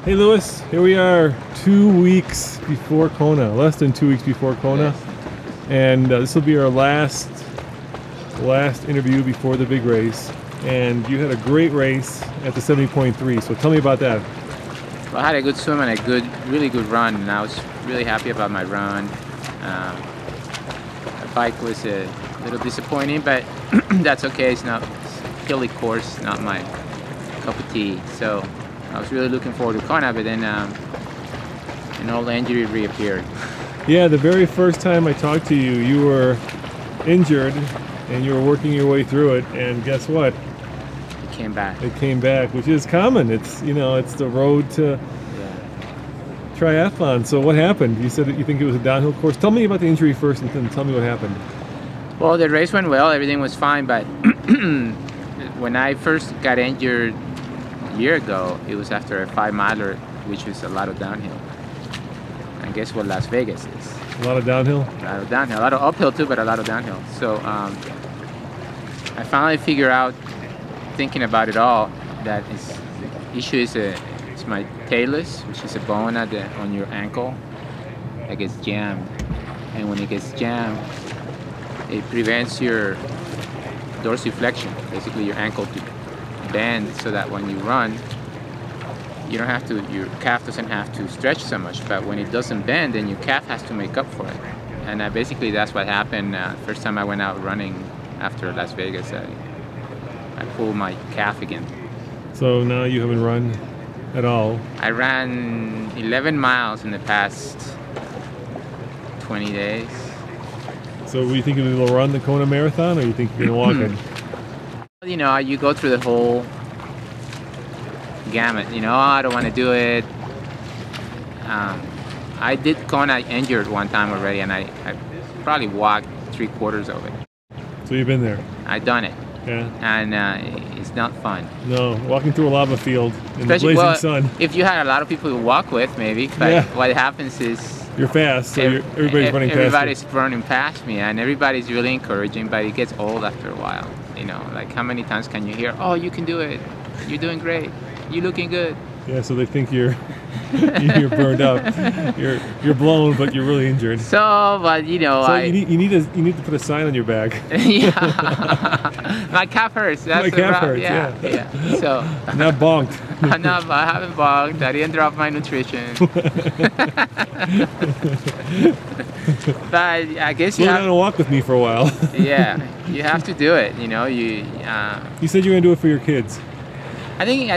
Hey Lewis, here we are 2 weeks before Kona, less than 2 weeks before Kona. And this will be our last interview before the big race. And you had a great race at the 70.3, so tell me about that. Well, I had a good swim and a really good run, and I was really happy about my run. The bike was a little disappointing, but that's okay. It's hilly course, not my cup of tea. So I was really looking forward to Kona, but then an old injury reappeared. Yeah, the very first time I talked to you, you were injured and you were working your way through it, and guess what? It came back. It came back, which is common. It's, it's the road to triathlon. So what happened? You said that you think it was a downhill course. Tell me about the injury first and then tell me what happened. Well, the race went well, everything was fine, but when I first got injured a year ago, it was after a 5-miler, which was a lot of downhill. And guess what Las Vegas is? A lot of downhill? A lot of downhill. A lot of uphill too, but a lot of downhill. So I finally figured out, thinking about it all, that the issue is it's my talus, which is a bone on your ankle that gets jammed. And when it gets jammed, it prevents your dorsiflexion, basically your ankle to bend, so that when you run, your calf doesn't have to stretch so much, but when it doesn't bend, then your calf has to make up for it. And basically that's what happened first time I went out running after Las Vegas. I pulled my calf again. So now you haven't run at all? I ran 11 miles in the past 20 days. So were you thinking you'll run the Kona Marathon, or you think you're going to walk it? You go through the whole gamut. I don't want to do it. I did Kona injured one time already, and I probably walked 3/4 of it. So you've been there? I've done it. Yeah. And it's not fun. No, walking through a lava field in the blazing sun. If you had a lot of people to walk with, maybe. But what happens is you're fast, so everybody's running past you. Everybody's running past me, and everybody's really encouraging, but it gets old after a while. Like how many times can you hear, "Oh, you can do it. You're doing great. You're looking good." Yeah, so they think you're burned up. You're blown, but you're really injured. So, but you need to put a sign on your back. Yeah. My calf hurts. My calf hurts. Yeah. So. Not bonked. No, I haven't bonked. I didn't drop my nutrition. But I guess you have to walk with me for a while. Yeah, you have to do it. You said you're gonna do it for your kids. I think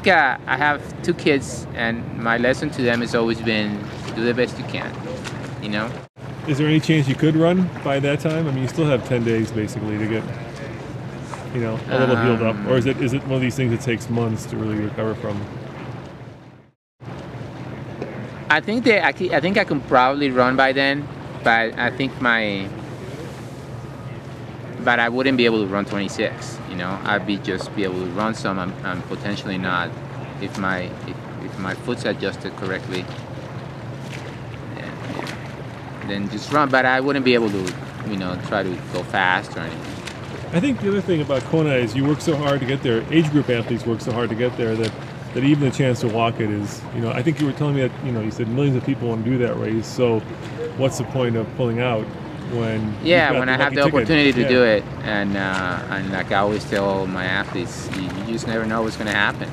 I have 2 kids, and my lesson to them has always been do the best you can. Is there any chance you could run by that time? I mean, you still have 10 days basically to get, a little healed up, or is it one of these things that takes months to really recover from? I think I can probably run by then, but I think but I wouldn't be able to run 26. I'd just be able to run some and potentially not if my foot's adjusted correctly. Then just run, but I wouldn't be able to, try to go fast or anything. I think the other thing about Kona is you work so hard to get there. Age group athletes work so hard to get there that even the chance to walk it is, I think you were telling me that, you said millions of people want to do that race. So what's the point of pulling out when I have the opportunity to do it? And like I always tell my athletes, you just never know what's going to happen.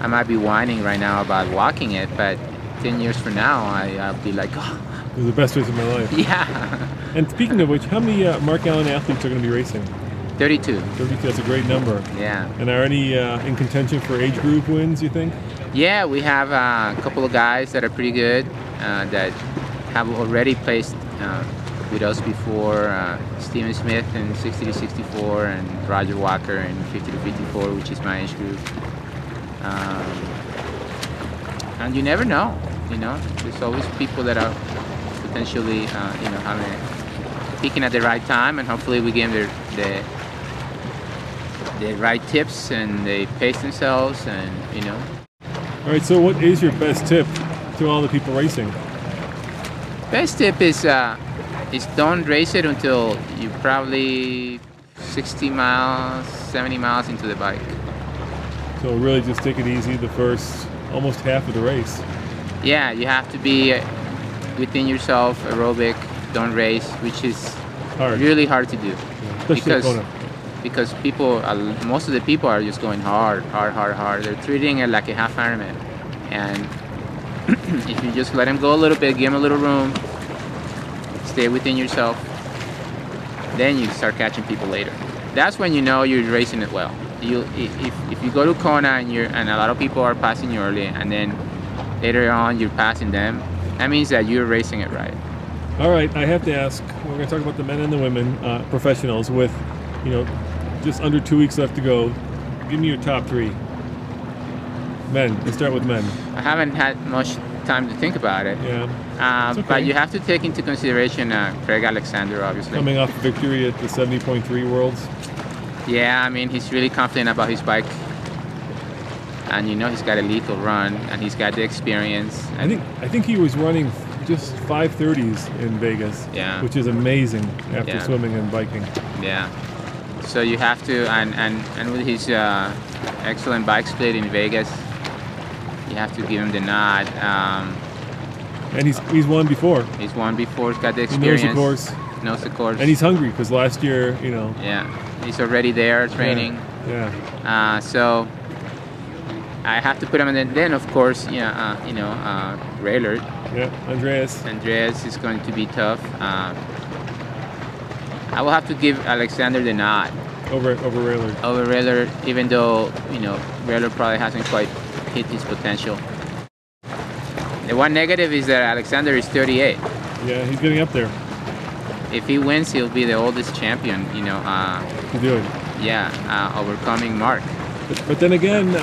I might be whining right now about walking it, but 10 years from now, I'll be like, oh. It was the best race of my life. Yeah. And speaking of which, how many Mark Allen athletes are going to be racing? 32. 32, that's a great number. Yeah. And are any in contention for age group wins, you think? Yeah, we have a couple of guys that are pretty good that have already placed with us before. Steven Smith in 60 to 64 and Roger Walker in 50 to 54, which is my age group. And you never know, There's always people that are potentially, peaking at the right time, and hopefully we give them the right tips and they pace themselves, and All right, so what is your best tip to all the people racing? Best tip is don't race it until you're probably 60 miles, 70 miles into the bike. So really just take it easy the first almost half of the race. Yeah, you have to be within yourself, aerobic, don't race, which is Hard. really hard to do. Yeah, especially because Kona. because people, most of the people are just going hard. They're treating it like a half Ironman, and if you just let them go a little bit, give them a little room, stay within yourself, then you start catching people later. That's when you know you're racing it well. If you go to Kona and a lot of people are passing you early, and then later on you're passing them, that means that you're racing it right. All right, I have to ask. We're going to talk about the men and the women professionals with, just under 2 weeks left to go. Give me your top three. Men. Let's start with men. I haven't had much time to think about it. Yeah. Okay. But you have to take into consideration Craig Alexander, obviously. Coming off a victory at the 70.3 Worlds. Yeah, I mean, he's really confident about his bike. And he's got a lethal run, and he's got the experience. I think he was running just 5:30s in Vegas. Yeah. Which is amazing after Yeah. swimming and biking. Yeah. So you have to, and with his excellent bike split in Vegas, you have to give him the nod. And he's won before. He's won before. He's got the He knows experience. the course. Knows the course. And he's hungry because last year, Yeah, he's already there training. Yeah. So I have to put him in. Then of course, Raylard. Yeah. Andreas is going to be tough. I will have to give Alexander the nod Over Raylard. over Raylard, even though Raylard probably hasn't quite hit his potential. The one negative is that Alexander is 38. Yeah, he's getting up there. If he wins, he'll be the oldest champion. To do it. Overcoming Mark. But then again,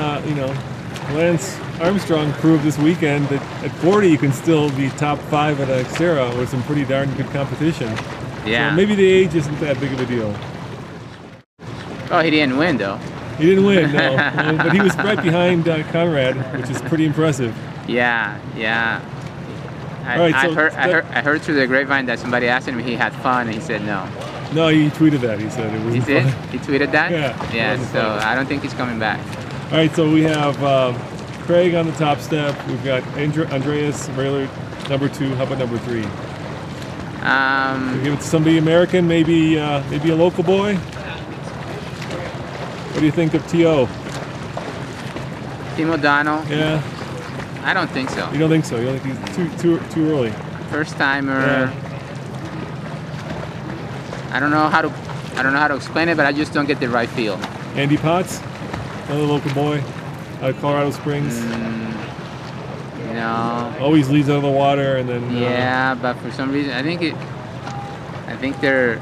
Lance Armstrong proved this weekend that at 40 you can still be top 5 at Xterra with some pretty darn good competition. Yeah. So maybe the age isn't that big of a deal. Oh, he didn't win though. He didn't win, no. But he was right behind Conrad, which is pretty impressive. Yeah. All right, I heard through the grapevine that somebody asked him if he had fun, and he said no. No, he tweeted that. He said it was. He did? fun. He tweeted that? Yeah. Yeah, so I don't think he's coming back. All right, so we have Craig on the top step. We've got Andreas Raylard, number 2. How about number 3? We'll give it to somebody American, maybe a local boy. What do you think of T.O.? Tim O'Donnell? Yeah. I don't think so. You don't think so? You think he's too early? First timer. Yeah. I don't know how to explain it, but I just don't get the right feel. Andy Potts, another local boy out of Colorado Springs. No. Always leads out of the water and then. Yeah, but for some reason, I think they're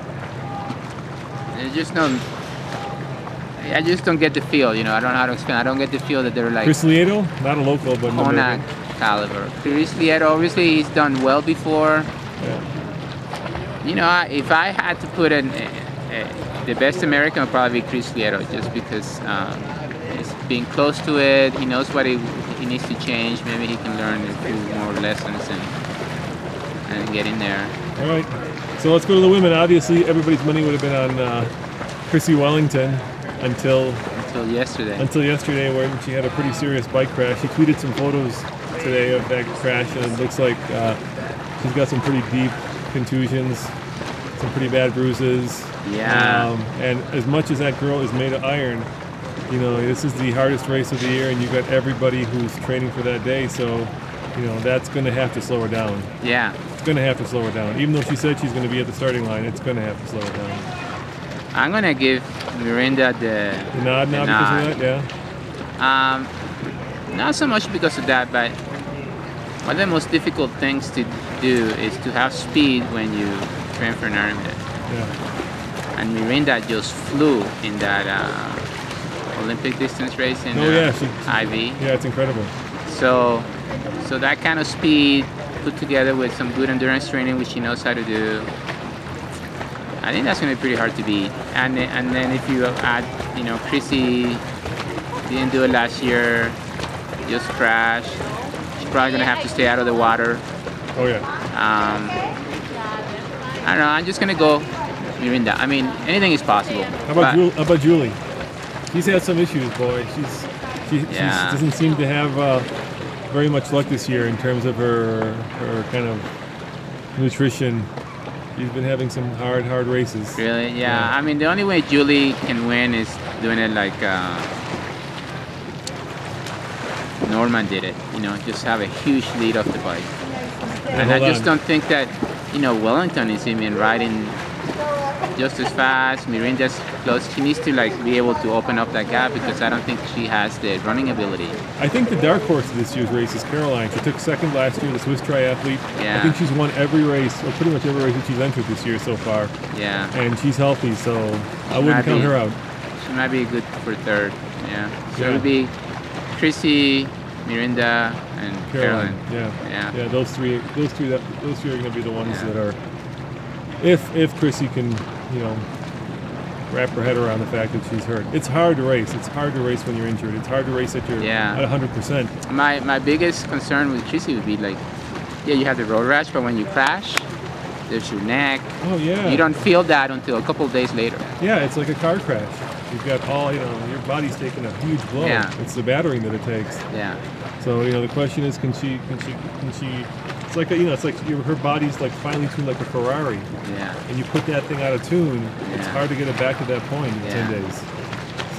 just no. I just don't get the feel. I don't know how to explain. I don't get the feel that they're like. Chris Lieto, not a local, but Kona caliber. Chris Lieto, obviously, he's done well before. Yeah. If I had to put the best American would probably be Chris Lieto, just because he's being close to it. He knows what he needs to change. Maybe he can learn a few more lessons and get in there. All right. So let's go to the women. Obviously, everybody's money would have been on Chrissy Wellington until yesterday, where she had a pretty serious bike crash. She tweeted some photos today of that crash, and it looks like she's got some pretty deep contusions, some pretty bad bruises. Yeah. And as much as that girl is made of iron, this is the hardest race of the year, and you've got everybody who's training for that day. So, that's going to have to slow her down. Yeah. It's going to have to slow her down. Even though she said she's going to be at the starting line, it's going to have to slow her down. I'm going to give Mirinda the nod because of that, yeah? Not so much because of that, but one of the most difficult things to do is to have speed when you train for an Ironman. Yeah. And Mirinda just flew in that Olympic distance race in IV. Yeah, it's incredible. So that kind of speed put together with some good endurance training, which she knows how to do, I think that's going to be pretty hard to beat. And then if you add, Chrissy didn't do it last year, just crashed. She's probably going to have to stay out of the water. Oh yeah. I don't know. I'm just going to go Mirinda. I mean, anything is possible. How about Julie? She's had some issues, boy. She doesn't seem to have very much luck this year in terms of her kind of nutrition. She's been having some hard races. Really? Yeah. I mean, the only way Julie can win is doing it like Norman did it. You know, just have a huge lead off the bike. And I just don't think that, you know, Wellington is even riding just as fast. Miranda's close. She needs to like be able to open up that gap because I don't think she has the running ability. I think the dark horse of this year's race is Caroline. She took second last year, the Swiss triathlete. Yeah. I think she's won every race, or pretty much every race that she's entered this year so far. Yeah. And she's healthy, so I wouldn't count her out. She might be good for third. Yeah. So Yeah. it would be Chrissy, Miranda, and Caroline. Yeah. Those three are going to be the ones that are. If Chrissy can, you know, wrap her head around the fact that she's hurt. It's hard to race. It's hard to race when you're injured. It's hard to race at your at 100%. My biggest concern with Chrissy would be like, yeah, you have the road rash, but when you crash, there's your neck. Oh yeah. You don't feel that until a couple of days later. Yeah, it's like a car crash. You've got all, you know, your body's taking a huge blow. Yeah. It's the battering that it takes. Yeah. So, you know, the question is, can she? It's like it's like her body's like finely tuned like a Ferrari. Yeah. And you put that thing out of tune, it's hard to get it back to that point in 10 days.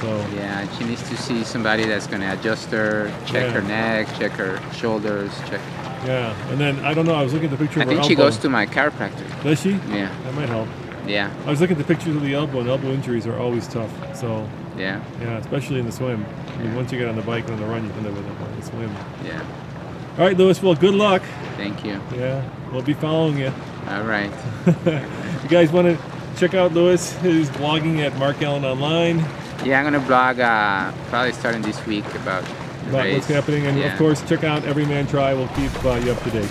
So. Yeah, she needs to see somebody that's going to adjust her, check her neck, check her shoulders, check. Yeah, and then I don't know. I was looking at the picture of her elbow. I think she goes to my chiropractor. Does she? Yeah. That might help. Yeah. I was looking at the pictures of the elbow, and elbow injuries are always tough. So. Yeah. Yeah, especially in the swim. I mean, once you get on the bike and on the run, you can live with it. But in the swim. Yeah. All right, Louis. Well, good luck. Thank you. Yeah, we'll be following you. All right. You guys want to check out Louis, his blogging at Mark Allen Online? Yeah, I'm gonna blog probably starting this week about what's happening, and of course, check out Every Man Try. We'll keep you up to date.